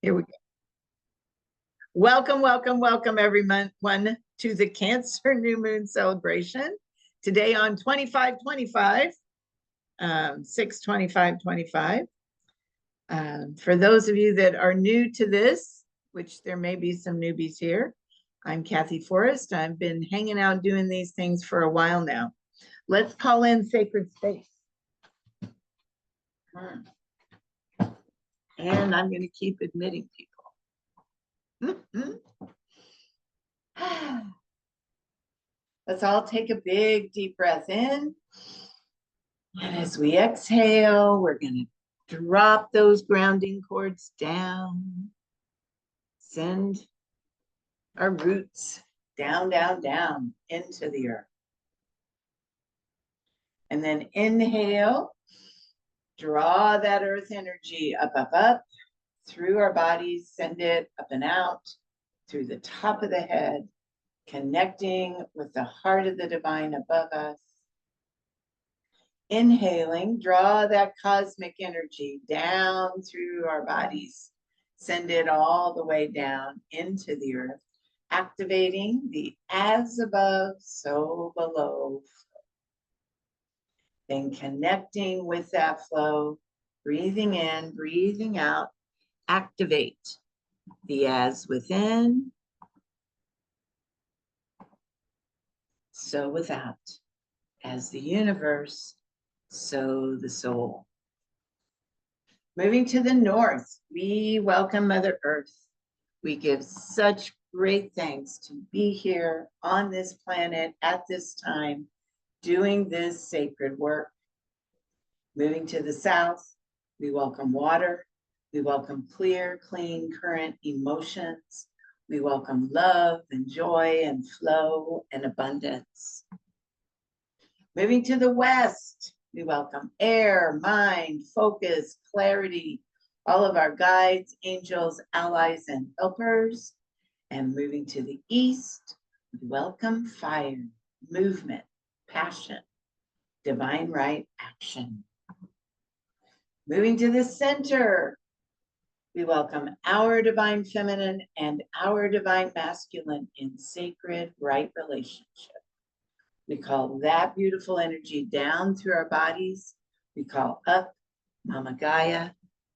Here we go. Welcome, everyone to the Cancer New Moon celebration. Today on 25/25, 6/25/25. For those of you that are new to this, which there may be some newbies here, I'm Kathy Forrest. I've been hanging out doing these things for a while now. Let's call in Sacred Space. And I'm going to keep admitting people. Let's all take a big deep breath in. And as we exhale, we're going to drop those grounding cords down. Send our roots down, down, down into the earth. And then inhale, draw that earth energy up, up, up through our bodies, send it up and out through the top of the head, connecting with the heart of the divine above us. Inhaling, draw that cosmic energy down through our bodies, send it all the way down into the earth, activating the as above, so below. Then connecting with that flow, breathing in, breathing out, activate the as within, so without. As the universe, so the soul. Moving to the north, we welcome Mother Earth. We give such great thanks to be here on this planet at this time, doing this sacred work. Moving to the south, we welcome water. We welcome clear, clean, current emotions. We welcome love and joy and flow and abundance. Moving to the west, we welcome air, mind, focus, clarity, all of our guides, angels, allies, and helpers. And moving to the east, we welcome fire, movement, passion, divine right action. Moving to the center, we welcome our divine feminine and our divine masculine in sacred right relationship. We call that beautiful energy down through our bodies. We call up Mama Gaia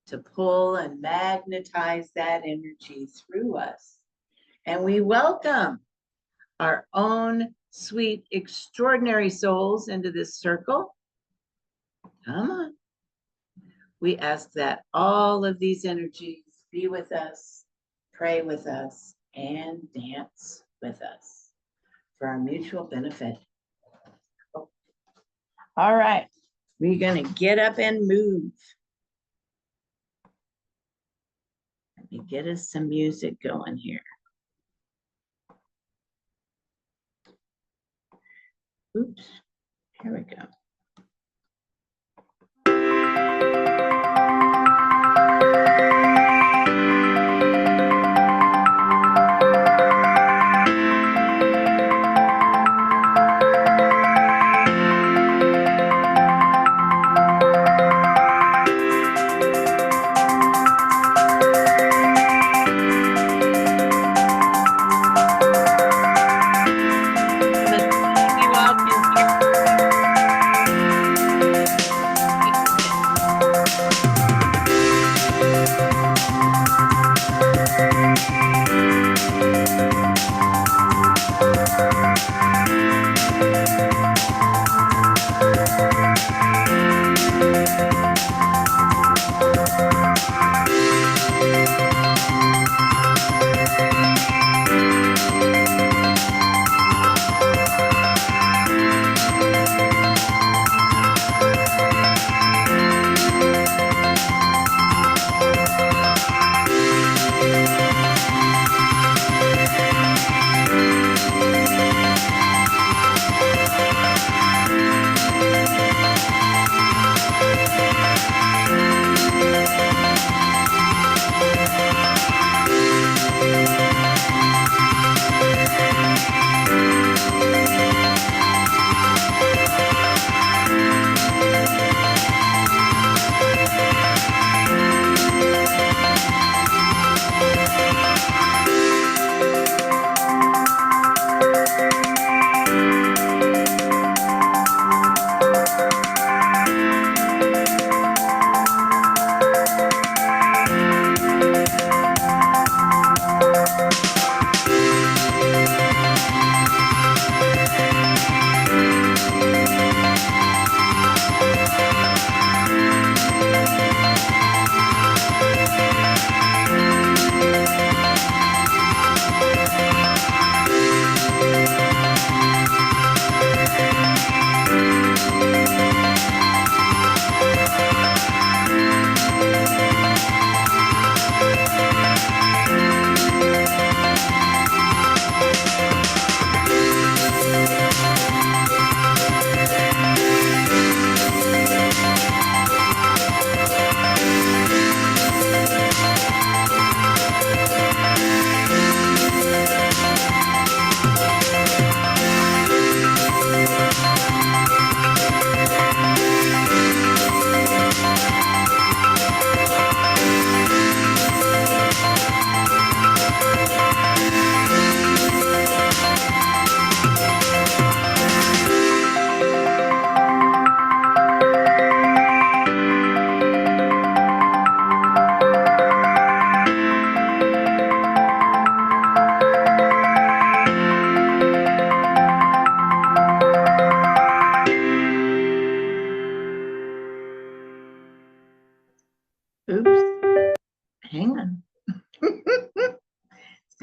to pull and magnetize that energy through us. And we welcome our own sweet, extraordinary souls into this circle. Come on. We ask that all of these energies be with us, pray with us, and dance with us for our mutual benefit. All right, we're going to get up and move. Let me get us some music going here. Oops, here we go.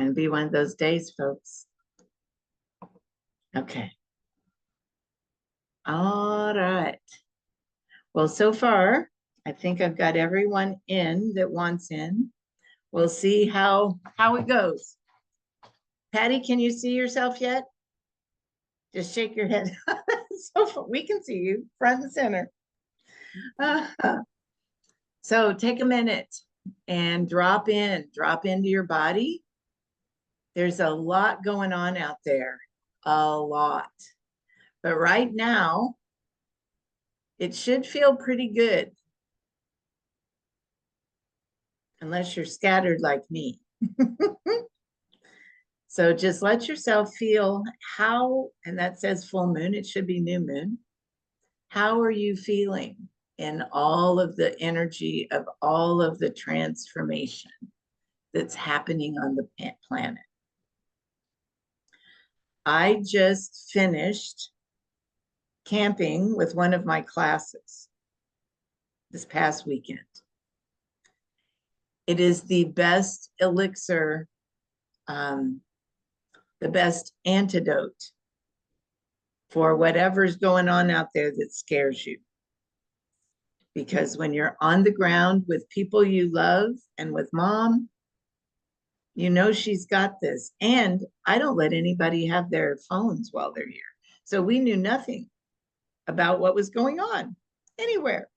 going to be one of those days, folks. Okay. All right. Well, so far, I think I've got everyone in that wants in. We'll see how it goes. Patty, can you see yourself yet? Just shake your head. So we can see you front and center. So take a minute and drop into your body. There's a lot going on out there, a lot. But right now, it should feel pretty good. Unless you're scattered like me. So just let yourself feel how, and that says full moon, it should be new moon. How are you feeling in all of the energy of all of the transformation that's happening on the planet? I just finished camping with one of my classes this past weekend. It is the best elixir, the best antidote for whatever's going on out there that scares you. Because when you're on the ground with people you love and with mom, you know she's got this. And I don't let anybody have their phones while they're here. So we knew nothing about what was going on anywhere.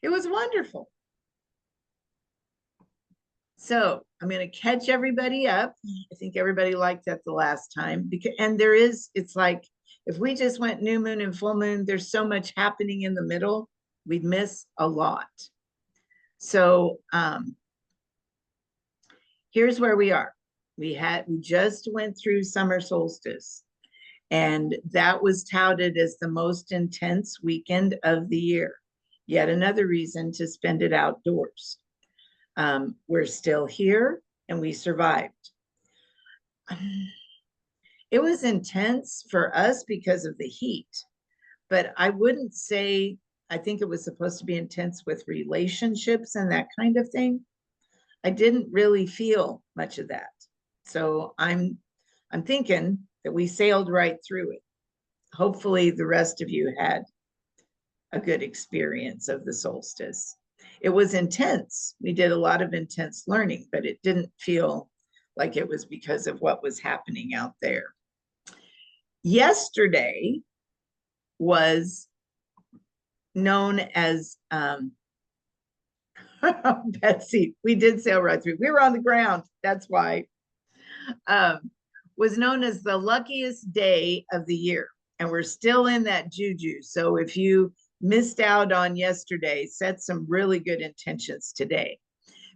It was wonderful. So I'm going to catch everybody up. I think everybody liked that the last time. And it's like, if we just went new moon and full moon, there's so much happening in the middle, we'd miss a lot. So here's where we are. We just went through summer solstice, and that was touted as the most intense weekend of the year. Yet another reason to spend it outdoors. We're still here and we survived. It was intense for us because of the heat, but I wouldn't say, I think it was supposed to be intense with relationships and that kind of thing. I didn't really feel much of that. So I'm thinking that we sailed right through it. Hopefully the rest of you had a good experience of the solstice. It was intense. We did a lot of intense learning, but it didn't feel like it was because of what was happening out there. Yesterday was known as Betsy, we did sail right through. We were on the ground. That's why. Was known as the luckiest day of the year. And we're still in that juju. So if you missed out on yesterday, set some really good intentions today.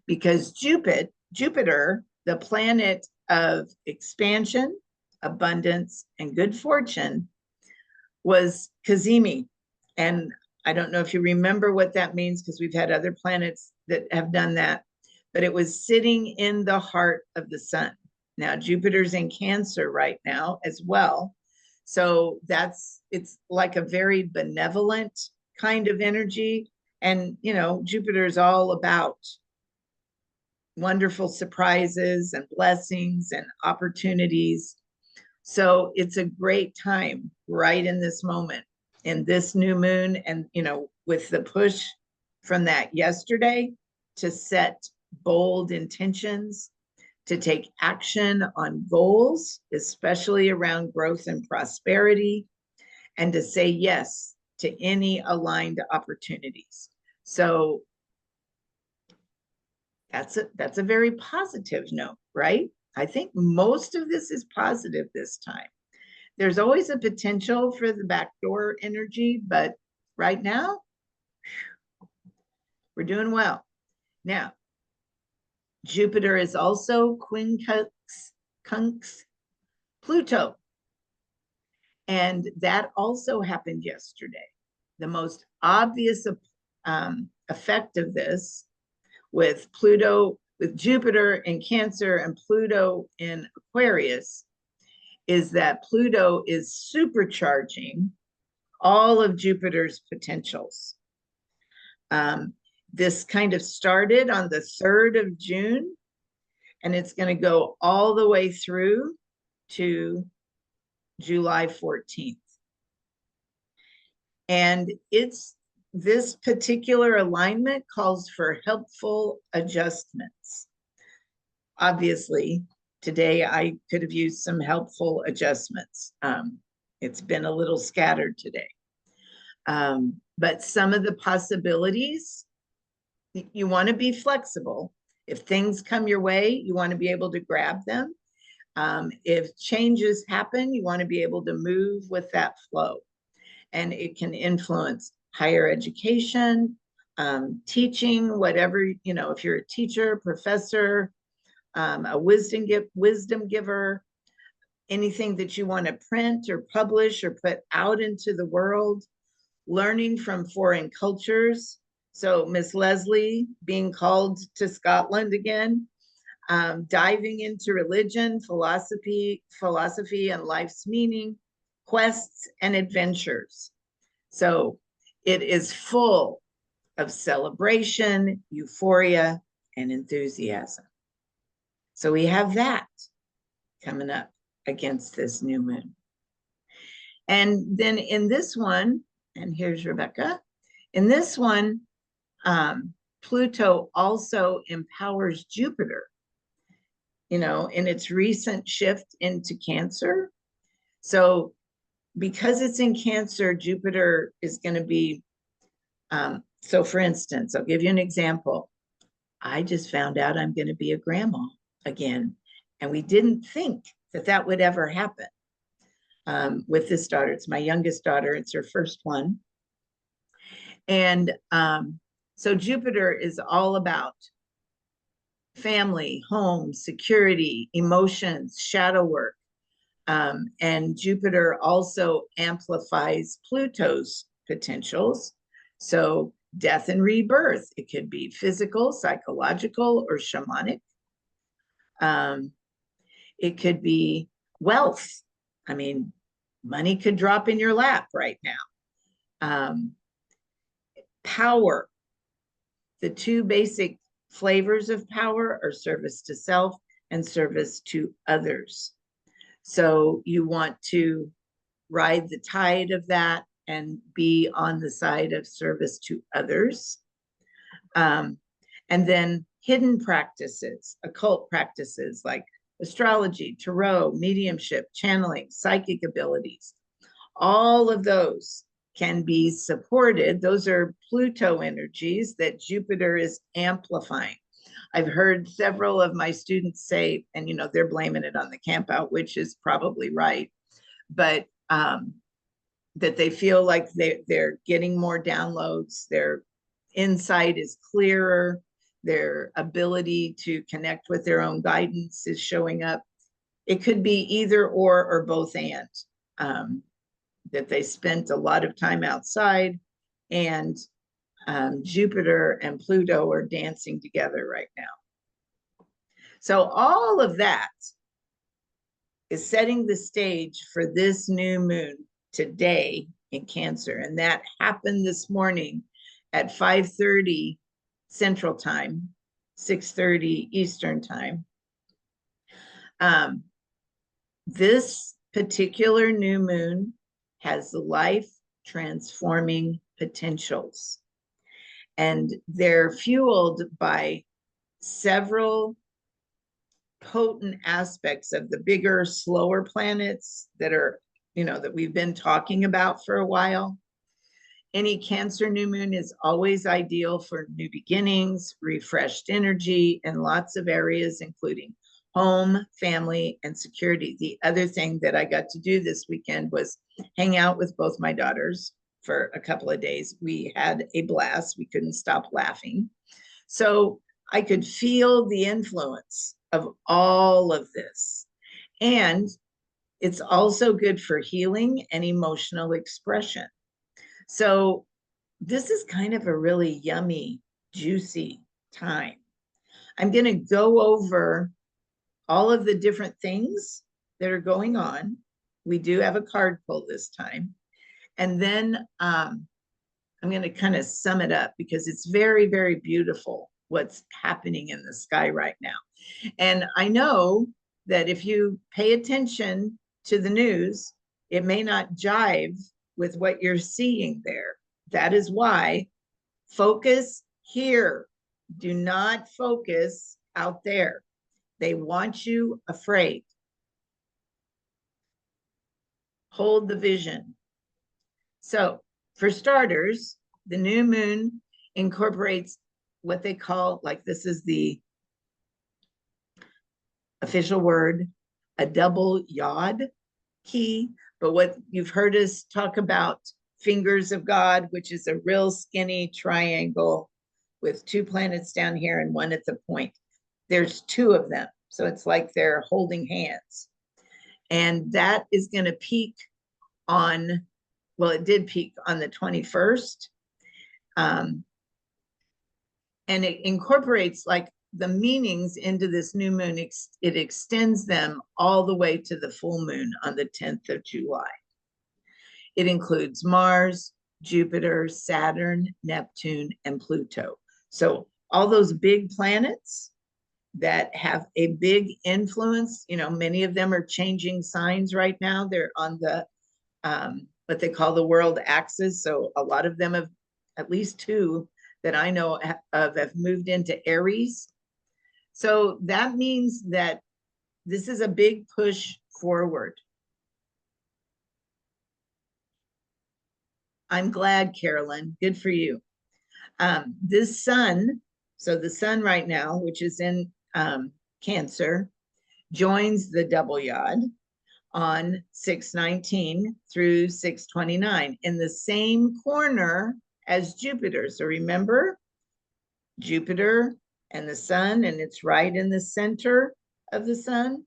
Because Jupiter, the planet of expansion, abundance, and good fortune, was Cazimi. And I don't know if you remember what that means, because we've had other planets that have done that, but it was sitting in the heart of the sun. Now, Jupiter's in Cancer right now as well. So it's like a very benevolent kind of energy. And, you know, Jupiter's all about wonderful surprises and blessings and opportunities. So it's a great time right in this moment, in this new moon, and, you know, with the push from that yesterday to set bold intentions, to take action on goals, especially around growth and prosperity, and to say yes to any aligned opportunities. So that's a very positive note, right? I think most of this is positive this time. There's always a potential for the backdoor energy, but right now, we're doing well. Now, Jupiter is also quincunx Pluto. And that also happened yesterday. The most obvious effect of this with Jupiter in Cancer and Pluto in Aquarius is that Pluto is supercharging all of Jupiter's potentials. This kind of started on the 3rd of June, and it's going to go all the way through to July 14th. And this particular alignment calls for helpful adjustments. Obviously, today I could have used some helpful adjustments. It's been a little scattered today. But some of the possibilities, you want to be flexible. If things come your way, you want to be able to grab them. If changes happen, you want to be able to move with that flow. And it can influence higher education, teaching, whatever, if you're a teacher, professor, a wisdom giver, anything that you want to print or publish or put out into the world, learning from foreign cultures. So Miss Leslie being called to Scotland again, diving into religion, philosophy and life's meaning, quests and adventures. So it is full of celebration, euphoria, and enthusiasm. So we have that coming up against this new moon. And then in this one, and here's Rebecca, in this one, Pluto also empowers Jupiter, in its recent shift into Cancer. So because it's in Cancer, Jupiter is going to be, so for instance, I'll give you an example. I just found out I'm going to be a grandma again. And we didn't think that would ever happen with this daughter. It's my youngest daughter. It's her first one. And so Jupiter is all about family, home, security, emotions, shadow work. And Jupiter also amplifies Pluto's potentials. So death and rebirth, it could be physical, psychological, or shamanic. It could be wealth. I mean, money could drop in your lap right now. Power. The two basic flavors of power are service to self and service to others. So you want to ride the tide of that and be on the side of service to others. And then hidden practices, occult practices like astrology, tarot, mediumship, channeling, psychic abilities. All of those can be supported. Those are Pluto energies that Jupiter is amplifying. I've heard several of my students say, and they're blaming it on the camp out, which is probably right, but that they feel like they're getting more downloads, their insight is clearer, their ability to connect with their own guidance is showing up. It could be either or both and, that they spent a lot of time outside, and Jupiter and Pluto are dancing together right now. So all of that is setting the stage for this new moon today in Cancer. And that happened this morning at 5:30 Central Time, 6:30 Eastern Time. This particular new moon has life transforming potentials. And they're fueled by several potent aspects of the bigger, slower planets that are, that we've been talking about for a while. Any Cancer new moon is always ideal for new beginnings, refreshed energy, and lots of areas, including home, family, and security. The other thing that I got to do this weekend was hang out with both my daughters for a couple of days. We had a blast. We couldn't stop laughing. So I could feel the influence of all of this. And it's also good for healing and emotional expression. So this is kind of a really yummy, juicy time. I'm going to go over all of the different things that are going on. We do have a card pull this time. And then I'm going to kind of sum it up because it's very, very beautiful what's happening in the sky right now. And I know that if you pay attention to the news, it may not jive with what you're seeing there. That is why focus here. Do not focus out there. They want you afraid. Hold the vision. So, for starters, the new moon incorporates what they call, like, this is the official word, a double yod key. But what you've heard us talk about, fingers of God, which is a real skinny triangle with two planets down here and one at the point. There's two of them. So it's like they're holding hands. And that is going to peak on, well, it did peak on the 21st. And it incorporates like the meanings into this new moon. It extends them all the way to the full moon on the 10th of July. It includes Mars, Jupiter, Saturn, Neptune, and Pluto. So all those big planets that have a big influence, you know, many of them are changing signs right now. They're on the what they call the world axis. So a lot of them have, at least two that I know of, have moved into Aries. So that means that this is a big push forward. I'm glad, Carolyn. Good for you. This sun, so the sun right now, which is in Cancer, joins the double yod on 6/19 through 6/29 in the same corner as Jupiter. So remember, Jupiter and the sun, and it's right in the center of the sun.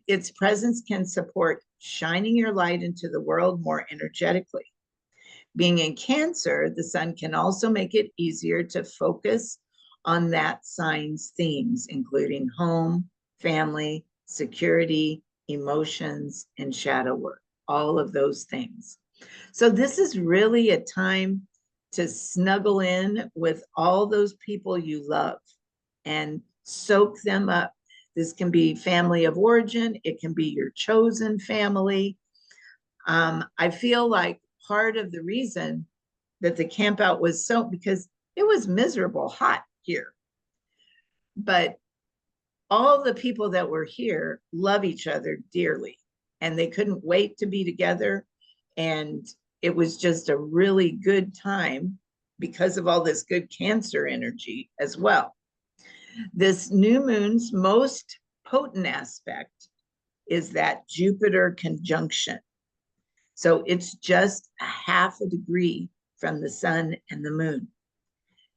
Its presence can support shining your light into the world more energetically. Being in Cancer, the sun can also make it easier to focus on that sign's themes, including home, family, security, emotions, and shadow work, all of those things. So this is really a time to snuggle in with all those people you love and soak them up. This can be family of origin. It can be your chosen family. I feel like part of the reason that the camp out was so, because it was miserable hot here, but all the people that were here love each other dearly, and they couldn't wait to be together. And it was just a really good time because of all this good Cancer energy as well. This new moon's most potent aspect is that Jupiter conjunction. So it's just a half a degree from the sun and the moon.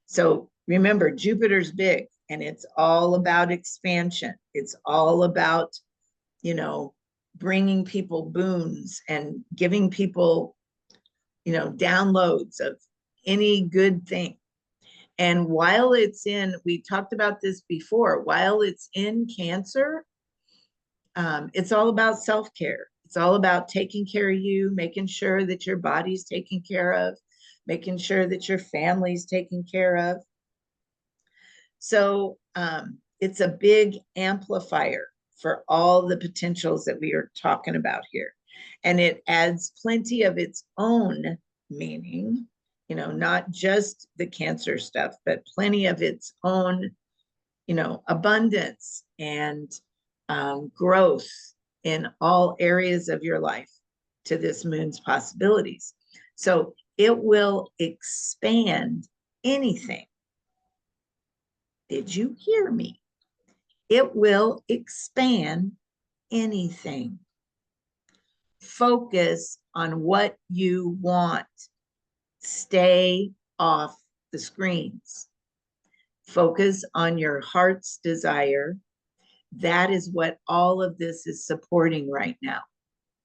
So remember, Jupiter's big, and it's all about expansion. It's all about, you know, bringing people boons and giving people, you know, downloads of any good thing. And while it's in, we talked about this before, while it's in Cancer, it's all about self-care. It's all about taking care of you, making sure that your body's taken care of, making sure that your family's taken care of. So it's a big amplifier for all the potentials that we are talking about here. And it adds plenty of its own meaning, you know, not just the Cancer stuff, but plenty of its own, you know, abundance and growth in all areas of your life to this moon's possibilities. So it will expand anything. Did you hear me? It will expand anything. Focus on what you want. Stay off the screens. Focus on your heart's desire. That is what all of this is supporting right now.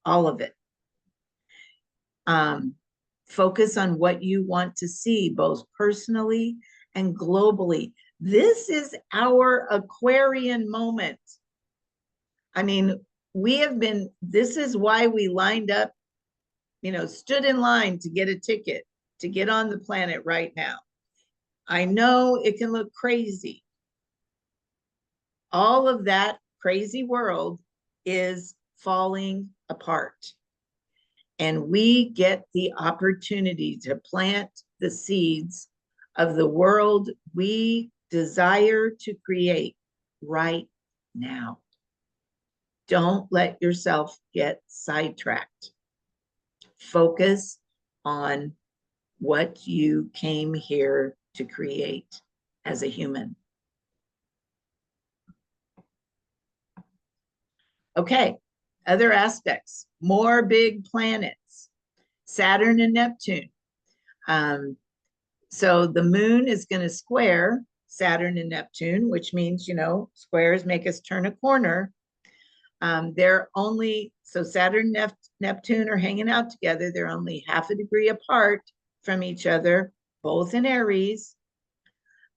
All of it. Focus on what you want to see, both personally and globally. This is our Aquarian moment. I mean, we have been, this is why we lined up, you know, stood in line to get a ticket to get on the planet right now. I know it can look crazy, all of that crazy world is falling apart. And we get the opportunity to plant the seeds of the world we desire to create right now. Don't let yourself get sidetracked. Focus on what you came here to create as a human. Okay, other aspects, more big planets, Saturn and Neptune. So the moon is going to square Saturn and Neptune, which means, you know, squares make us turn a corner. They're only, so Saturn and Neptune are hanging out together. They're only half a degree apart from each other, both in Aries.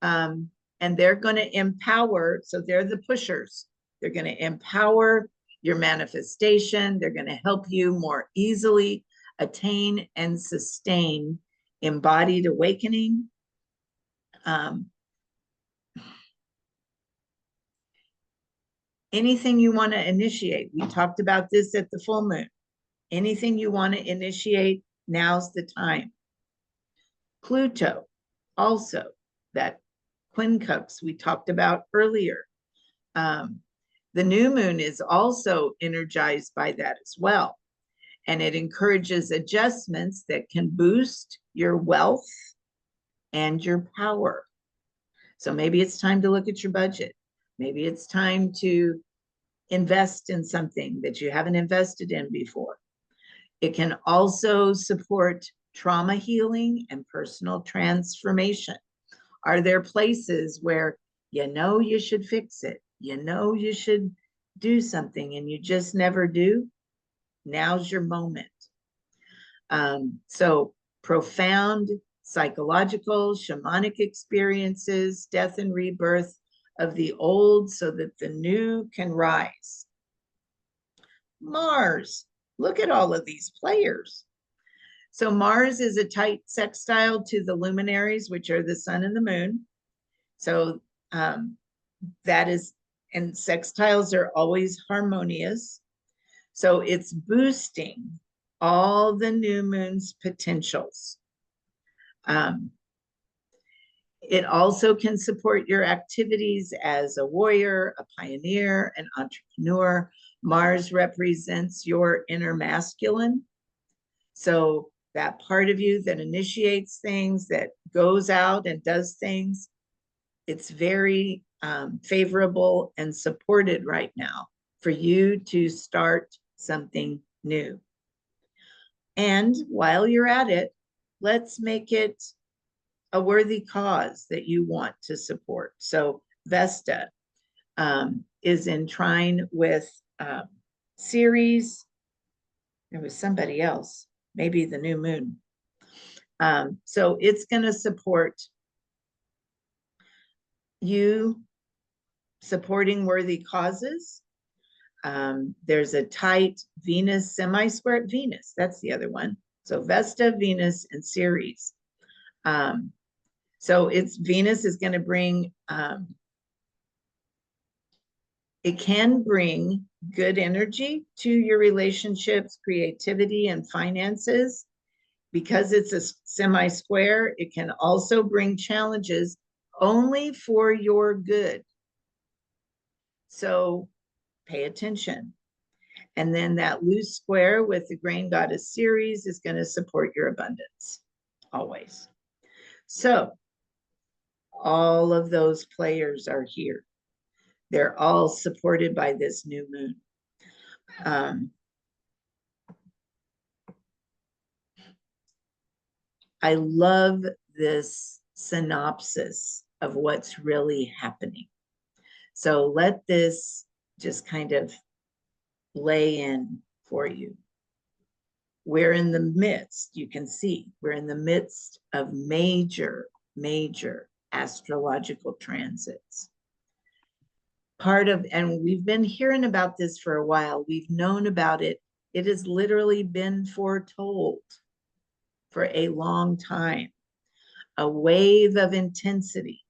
And they're going to empower, so they're the pushers. They're going to empower your manifestation. They're going to help you more easily attain and sustain embodied awakening. Anything you want to initiate. We talked about this at the full moon. Anything you want to initiate, now's the time. Pluto, also, that quincunx we talked about earlier. The new moon is also energized by that as well. And it encourages adjustments that can boost your wealth and your power. So maybe it's time to look at your budget. Maybe it's time to invest in something that you haven't invested in before. It can also support trauma healing and personal transformation. Are there places where you know you should fix it? You know you should do something and you just never do? Now's your moment. So profound psychological, shamanic experiences, death and rebirth of the old so that the new can rise. Mars, look at all of these players. So Mars is a tight sextile to the luminaries, which are the sun and the moon. So that is, and sextiles are always harmonious. So it's boosting all the new moon's potentials. It also can support your activities as a warrior, a pioneer, an entrepreneur. Mars represents your inner masculine. So that part of you that initiates things, that goes out and does things, it's very favorable and supported right now for you to start something new. And while you're at it, let's make it a worthy cause that you want to support. So Vesta is in trine with Ceres. There was somebody else, maybe the new moon. So it's going to support you supporting worthy causes. There's a tight Venus semi-square Venus. That's the other one. So Vesta, Venus, and Ceres. So it's Venus is going to bring, it can bring good energy to your relationships, creativity, and finances. Because it's a semi-square, it can also bring challenges only for your good. So pay attention. And then that loose square with the grain goddess Ceres is going to support your abundance, always. So all of those players are here. They're all supported by this new moon. I love this synopsis of what's really happening. So let this just kind of lay in for you. We're in the midst, you can see, we're in the midst of major astrological transits. Part of, and we've been hearing about this for a while, we've known about it. It has literally been foretold for a long time. A wave of intensity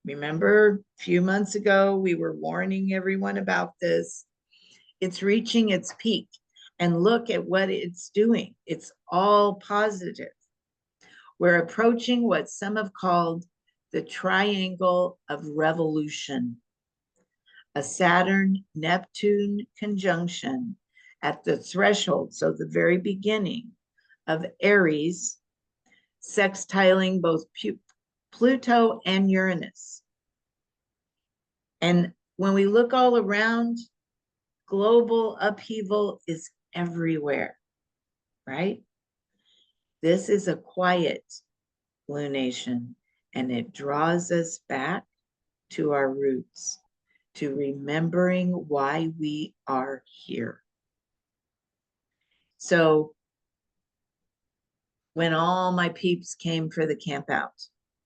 Remember a few months ago, we were warning everyone about this. It's reaching its peak, and look at what it's doing. It's all positive. We're approaching what some have called the triangle of revolution, a Saturn-Neptune conjunction at the threshold, so the very beginning of Aries, sextiling both Pluto and Uranus. And when we look all around, global upheaval is everywhere, right? This is a quiet lunation, and it draws us back to our roots, to remembering why we are here. So when all my peeps came for the camp out,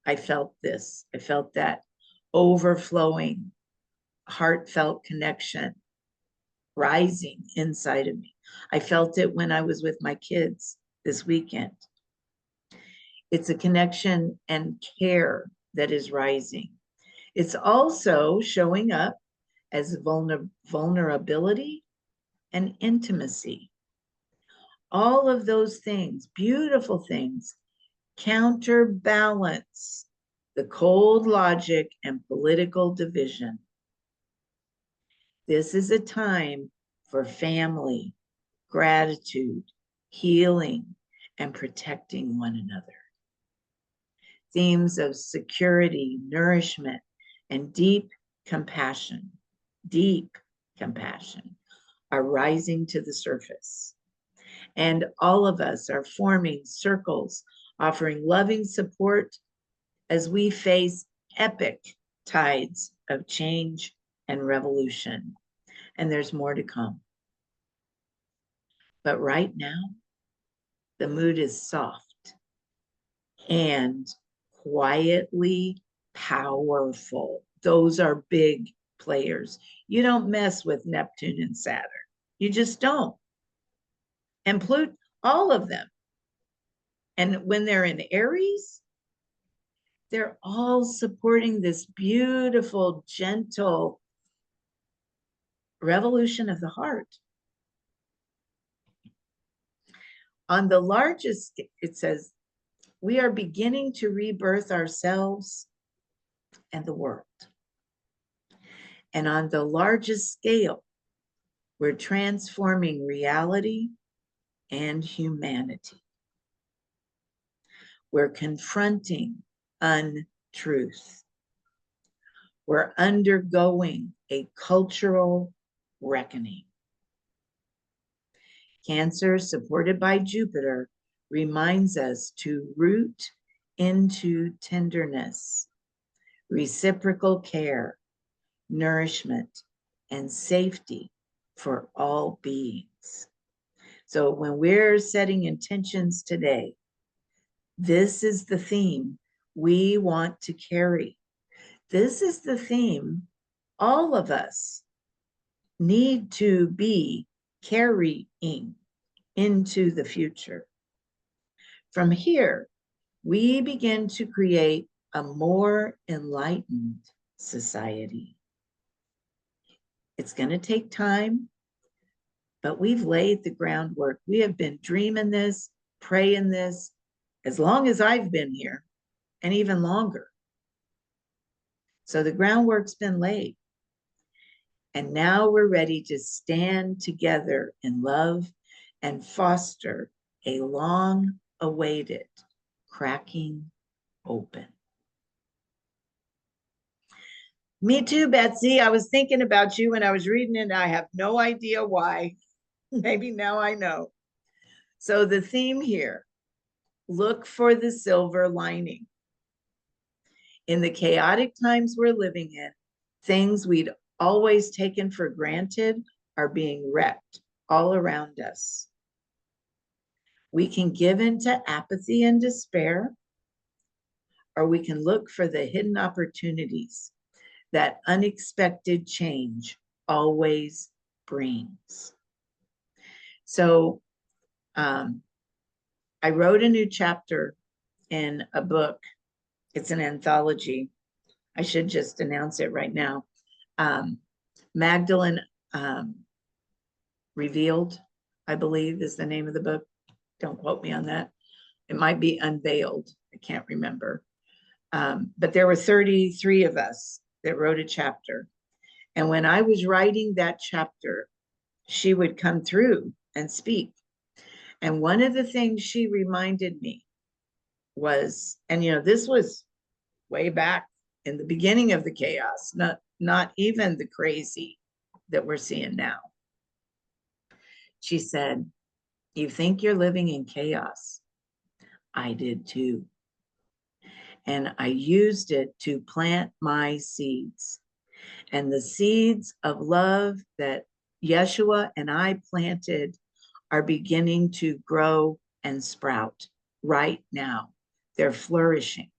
I felt this. I felt that overflowing, heartfelt connection rising inside of me. I felt it when I was with my kids this weekend. It's a connection and care that is rising. It's also showing up as vulnerability and intimacy. All of those things, beautiful things, counterbalance the cold logic and political division. This is a time for family, gratitude, healing, and protecting one another. Themes of security, nourishment, and deep compassion are rising to the surface. And all of us are forming circles, offering loving support as we face epic tides of change and revolution. And there's more to come. But right now, the mood is soft and quietly powerful. Those are big players. You don't mess with Neptune and Saturn. You just don't. And Pluto, all of them. And when they're in Aries, they're all supporting this beautiful, gentle revolution of the heart. On the largest, it says, we are beginning to rebirth ourselves and the world. And on the largest scale, we're transforming reality and humanity. We're confronting untruth. We're undergoing a cultural reckoning. Cancer, supported by Jupiter, reminds us to root into tenderness, reciprocal care, nourishment, and safety for all beings. So when we're setting intentions today, this is the theme we want to carry. This is the theme all of us need to be carrying into the future. From here, we begin to create a more enlightened society. It's going to take time, but we've laid the groundwork. We have been dreaming this, praying this, as long as I've been here, and even longer. So the groundwork's been laid. And now we're ready to stand together in love and foster a long-awaited cracking open. Me too, Betsy. I was thinking about you when I was reading it. I have no idea why. Maybe now I know. So the theme here, look for the silver lining. In the chaotic times we're living in, things we'd always taken for granted are being wrecked all around us. We can give into apathy and despair, or we can look for the hidden opportunities that unexpected change always brings. So I wrote a new chapter in a book. It's an anthology I should just announce it right now. Magdalene Revealed, I believe, is the name of the book. Don't quote me on that. It might be Unveiled. I can't remember. But there were 33 of us that wrote a chapter. And when I was writing that chapter, she would come through and speak. And one of the things she reminded me was, and this was way back in the beginning of the chaos, not even the crazy that we're seeing now. She said, "You think you're living in chaos? I did too. And I used it to plant my seeds. And the seeds of love that Yeshua and I planted are beginning to grow and sprout right now. They're flourishing.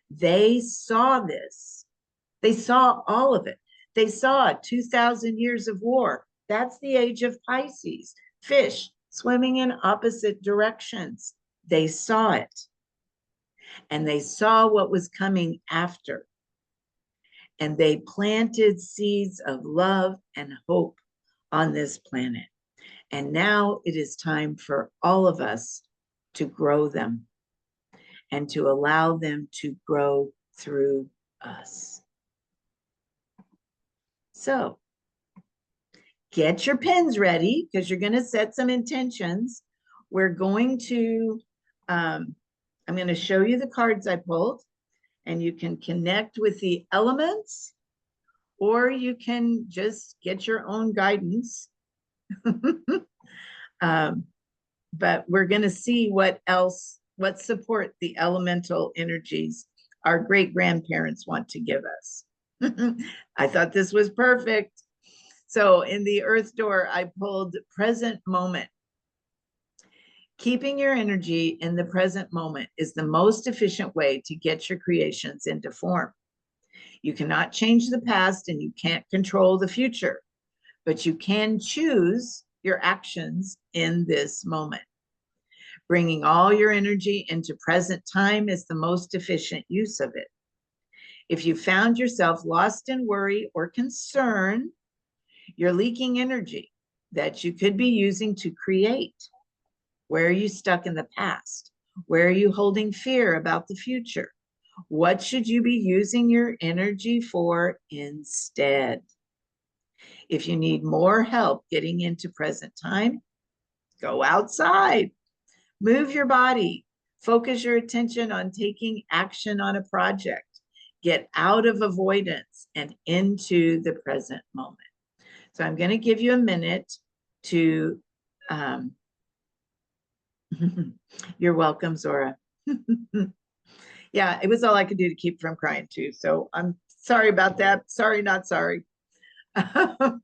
They saw this. They saw all of it. They saw 2,000 years of war. That's the age of Pisces. Fish swimming in opposite directions. They saw it. And they saw what was coming after. And they planted seeds of love and hope on this planet. And now it is time for all of us to grow them and to allow them to grow through us. So get your pens ready because you're going to set some intentions. We're going to, I'm going to show you the cards I pulled, and you can connect with the elements, or you can just get your own guidance. But we're going to see what support the elemental energies our great grandparents want to give us. I thought this was perfect. So in the earth door, I pulled present moment. Keeping your energy in the present moment is the most efficient way to get your creations into form. You cannot change the past and you can't control the future, but you can choose your actions in this moment. Bringing all your energy into present time is the most efficient use of it. If you found yourself lost in worry or concern, you're leaking energy that you could be using to create. Where are you stuck in the past? Where are you holding fear about the future? What should you be using your energy for instead? If you need more help getting into present time, go outside, move your body, focus your attention on taking action on a project, get out of avoidance and into the present moment. So I'm going to give you a minute to, you're welcome, Zora. Yeah, it was all I could do to keep from crying too. So I'm sorry about that. Sorry, not sorry. Go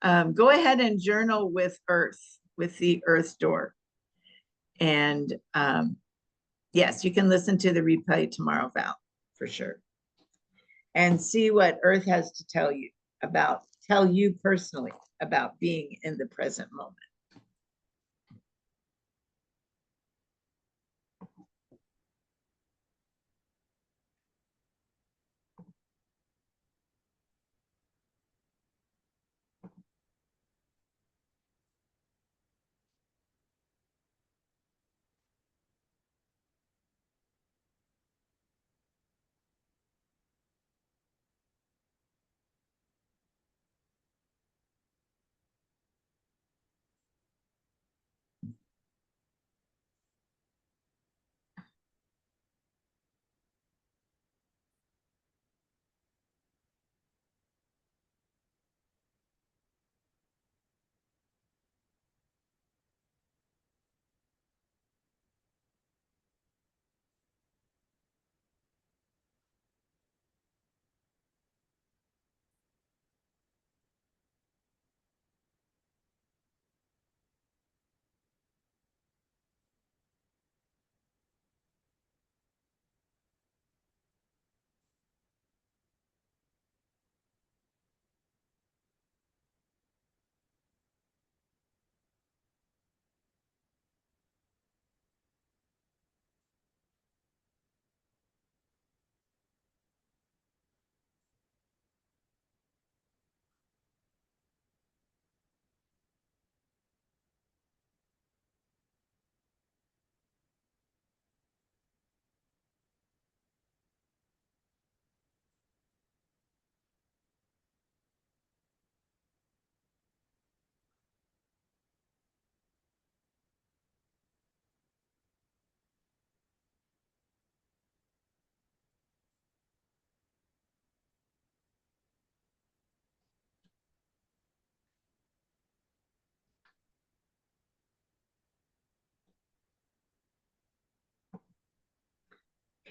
ahead and journal with Earth, with the Earth door. And yes, you can listen to the replay tomorrow, Val, for sure. And see what Earth has to tell you personally about being in the present moment.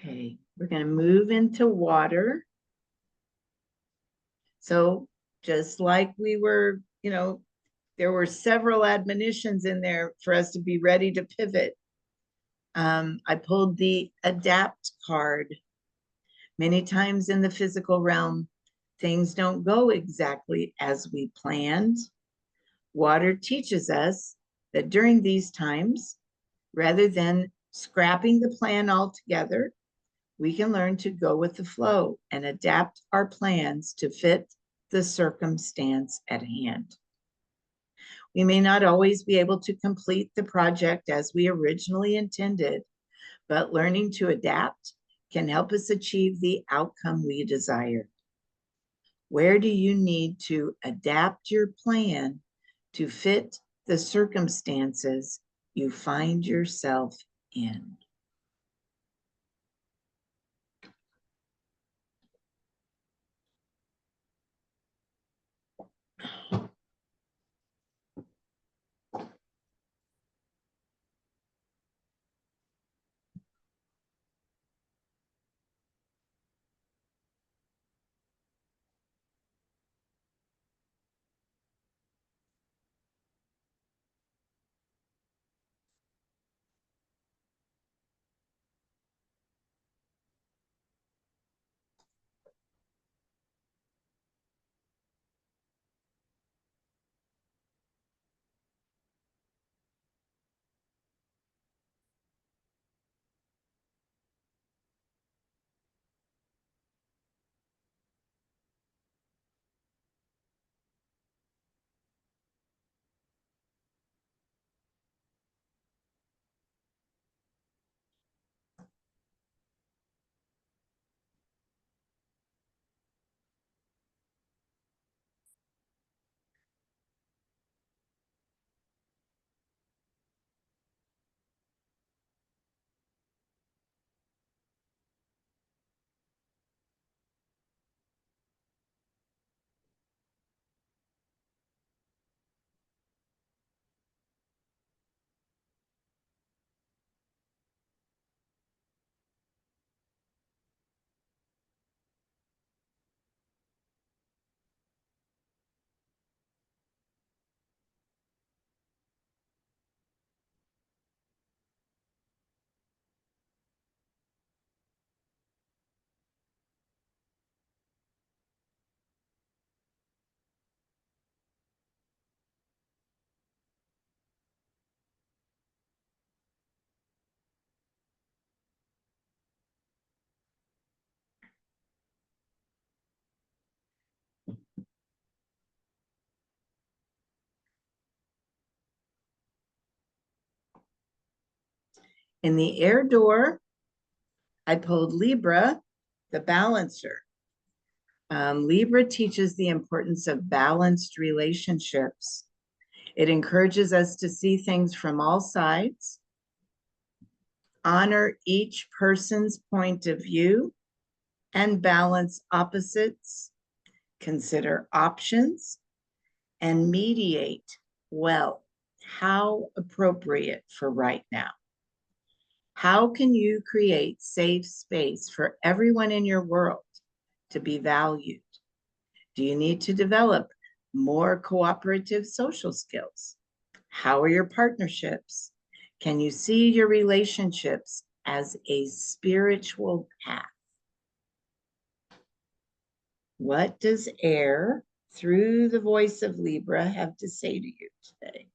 Okay, we're going to move into water. So just like we were, there were several admonitions in there for us to be ready to pivot. I pulled the adapt card. Many times in the physical realm, things don't go exactly as we planned. Water teaches us that during these times, rather than scrapping the plan altogether, we can learn to go with the flow and adapt our plans to fit the circumstance at hand. We may not always be able to complete the project as we originally intended, but learning to adapt can help us achieve the outcome we desire. Where do you need to adapt your plan to fit the circumstances you find yourself in? In the air door, I pulled Libra, the balancer. Libra teaches the importance of balanced relationships. It encourages us to see things from all sides, honor each person's point of view, and balance opposites, consider options, and mediate well. How appropriate for right now. How can you create safe space for everyone in your world to be valued? Do you need to develop more cooperative social skills? How are your partnerships? Can you see your relationships as a spiritual path? What does air, through the voice of Libra, have to say to you today?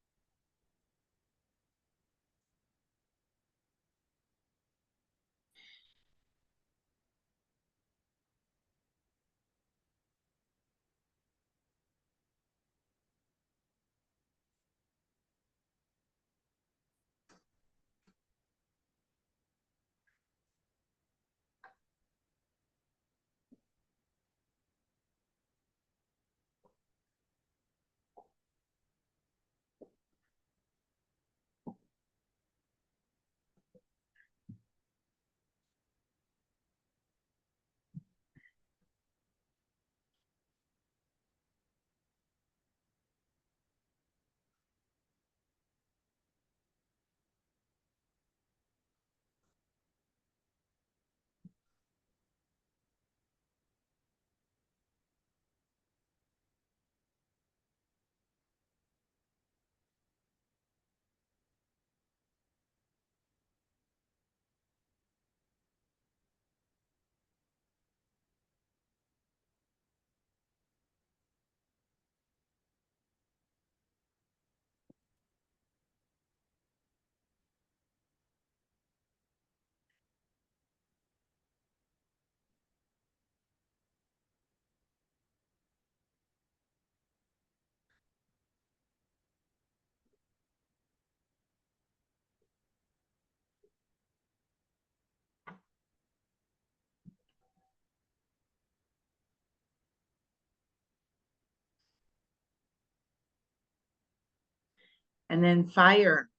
And then fire,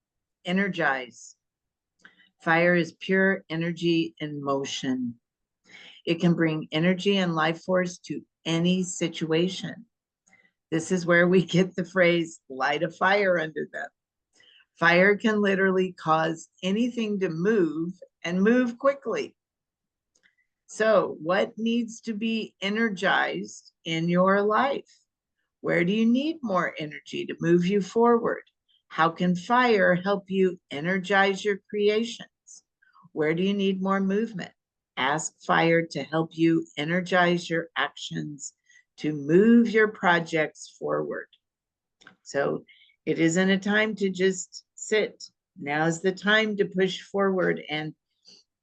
energize. Fire is pure energy in motion. It can bring energy and life force to any situation. This is where we get the phrase, light a fire under them. Fire can literally cause anything to move and move quickly. So, what needs to be energized in your life? Where do you need more energy to move you forward? How can fire help you energize your creations? Where do you need more movement? Ask fire to help you energize your actions to move your projects forward. So it isn't a time to just sit. Now's the time to push forward and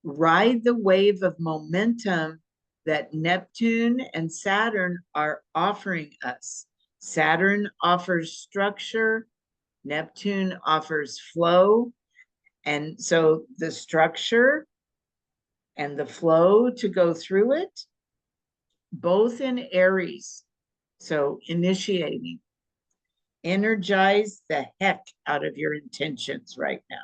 ride the wave of momentum that Neptune and Saturn are offering us. Saturn offers structure, Neptune offers flow. And so the structure and the flow to go through it, both in Aries. So initiating, energize the heck out of your intentions right now.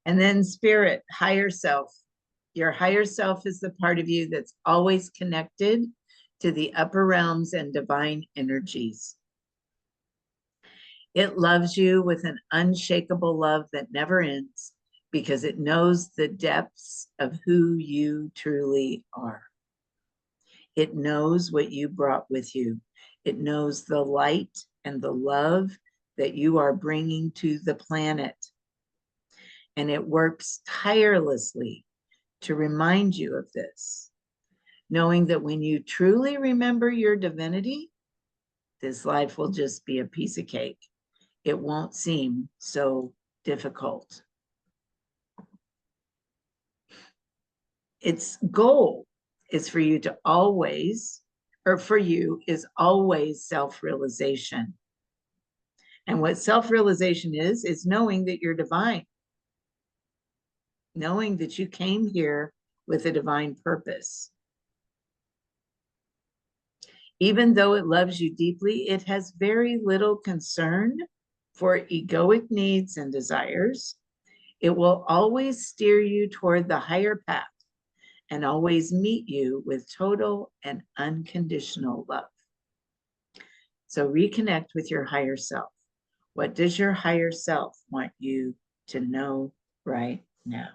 And then spirit, higher self. Your higher self is the part of you that's always connected to the upper realms and divine energies. It loves you with an unshakable love that never ends because it knows the depths of who you truly are. It knows what you brought with you. It knows the light and the love that you are bringing to the planet. And it works tirelessly to remind you of this, knowing that when you truly remember your divinity, this life will just be a piece of cake. It won't seem so difficult. Its goal is for you to always, or for you is always self-realization. And what self-realization is knowing that you're divine, knowing that you came here with a divine purpose. Even though it loves you deeply, it has very little concern for egoic needs and desires. It will always steer you toward the higher path and always meet you with total and unconditional love. So reconnect with your higher self. What does your higher self want you to know right now?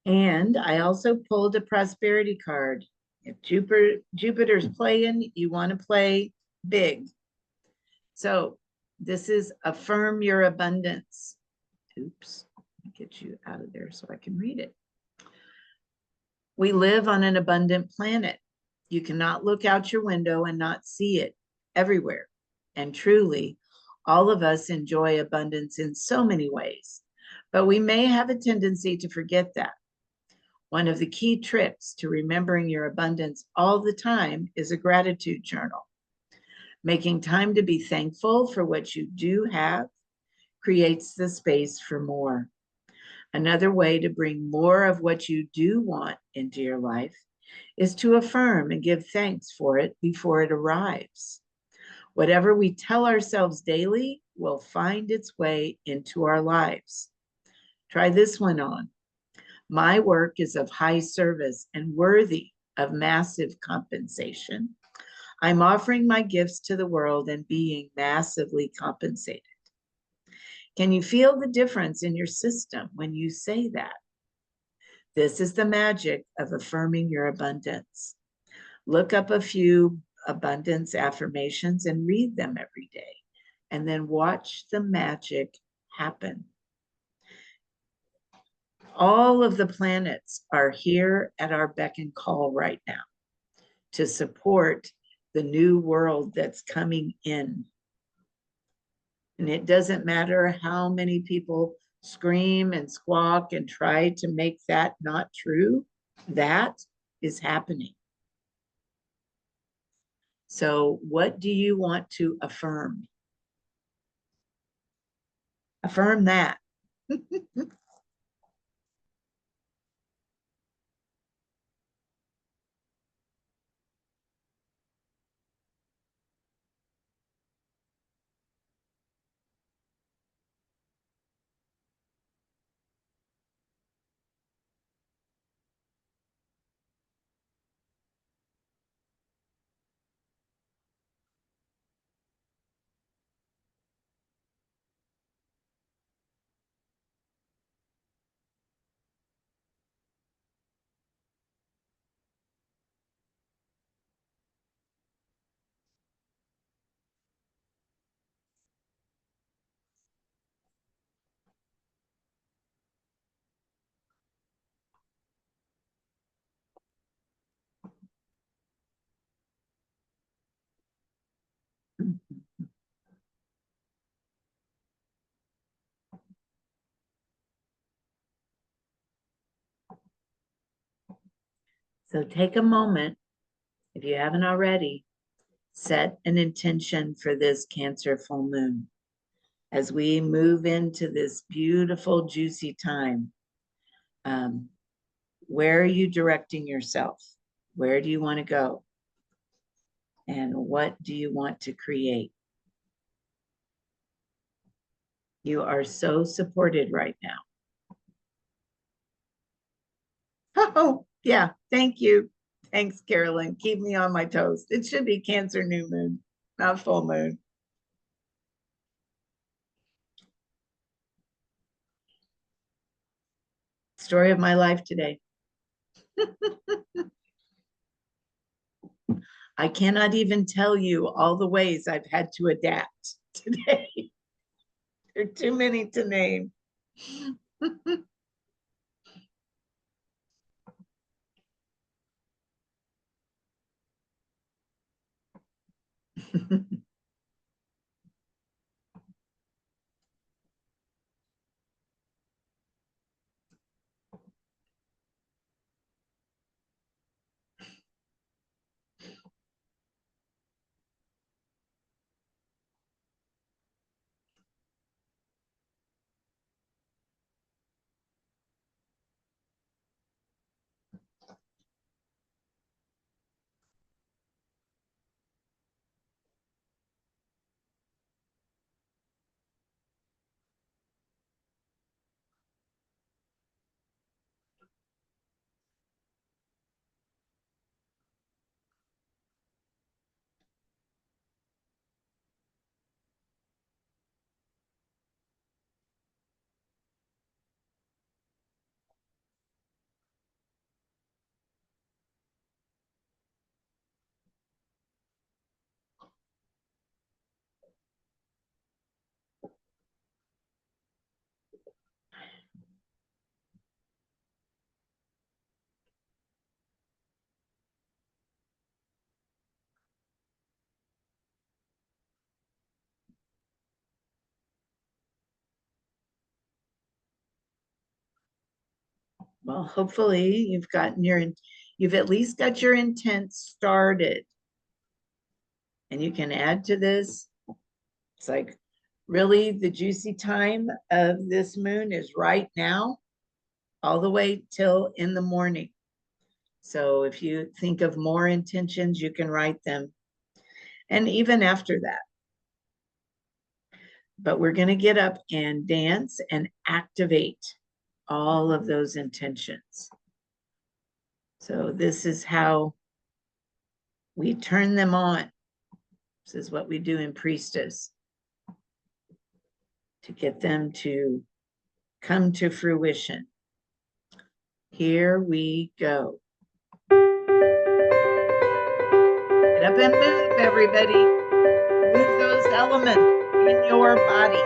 And I also pulled a prosperity card. If Jupiter's playing, you want to play big. So this is affirm your abundance. Oops, let me get you out of there so I can read it. We live on an abundant planet. You cannot look out your window and not see it everywhere. And truly, all of us enjoy abundance in so many ways, but we may have a tendency to forget that. One of the key tricks to remembering your abundance all the time is a gratitude journal. Making time to be thankful for what you do have creates the space for more. Another way to bring more of what you do want into your life is to affirm and give thanks for it before it arrives. Whatever we tell ourselves daily will find its way into our lives. Try this one on. My work is of high service and worthy of massive compensation. I'm offering my gifts to the world and being massively compensated. Can you feel the difference in your system when you say that? This is the magic of affirming your abundance. Look up a few abundance affirmations and read them every day, and then watch the magic happen. All of the planets are here at our beck and call right now to support the new world that's coming in. And it doesn't matter how many people scream and squawk and try to make that not true, that is happening. So, what do you want to affirm? Affirm that. So, take a moment, if you haven't already, set an intention for this Cancer full moon. As we move into this beautiful, juicy time, where are you directing yourself? Where do you want to go? And what do you want to create? You are so supported right now. Oh, yeah. Thank you. Thanks, Carolyn. Keep me on my toes. It should be Cancer new moon, not full moon. Story of my life today. I cannot even tell you all the ways I've had to adapt today. There are too many to name. Well, hopefully you've at least got your intent started. And you can add to this. It's like really the juicy time of this moon is right now, all the way till in the morning. So if you think of more intentions, you can write them. And even after that. But we're going to get up and dance and activate all of those intentions. So this is how we turn them on. This is what we do in Priestess to get them to come to fruition. Here we go. Get up and move, everybody. Move those elements in your body.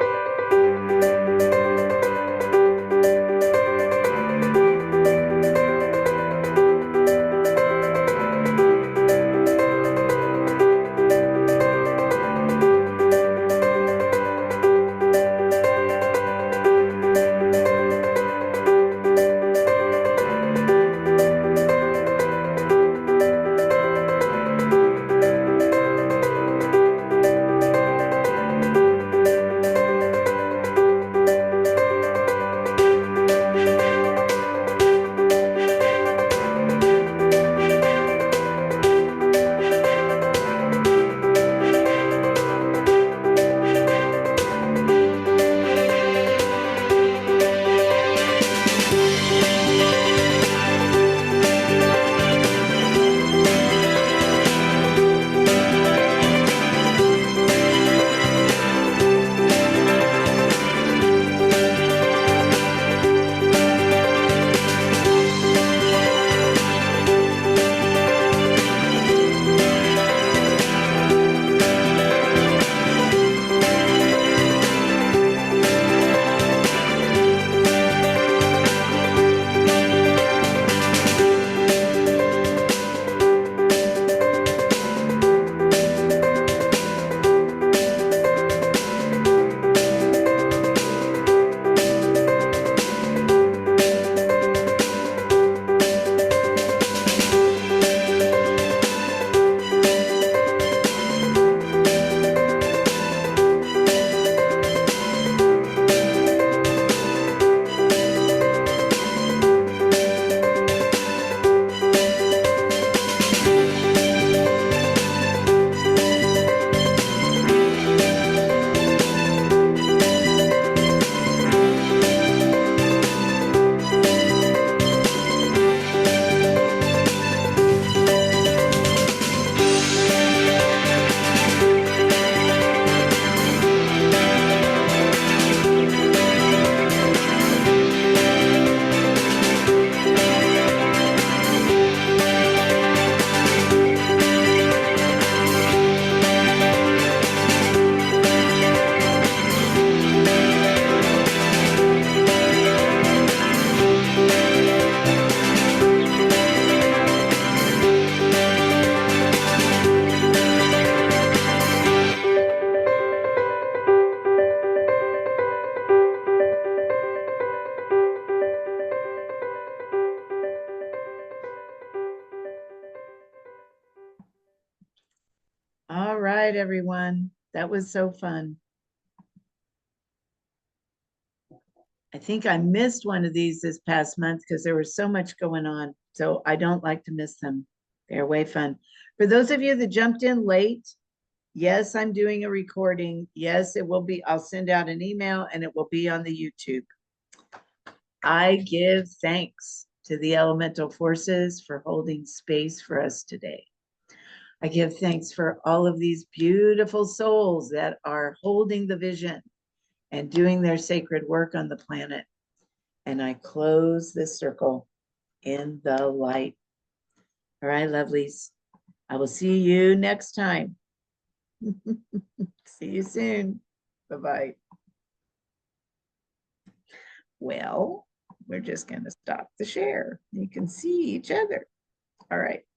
All right, everyone. That was so fun. I think I missed one of these this past month because there was so much going on. So I don't like to miss them. They're way fun. For those of you that jumped in late, yes, I'm doing a recording. Yes, it will be. I'll send out an email and it will be on the YouTube. I give thanks to the elemental forces for holding space for us today. I give thanks for all of these beautiful souls that are holding the vision and doing their sacred work on the planet. And I close this circle in the light. All right, lovelies. I will see you next time. See you soon. Bye-bye. Well, we're just going to stop the share. You can see each other. All right.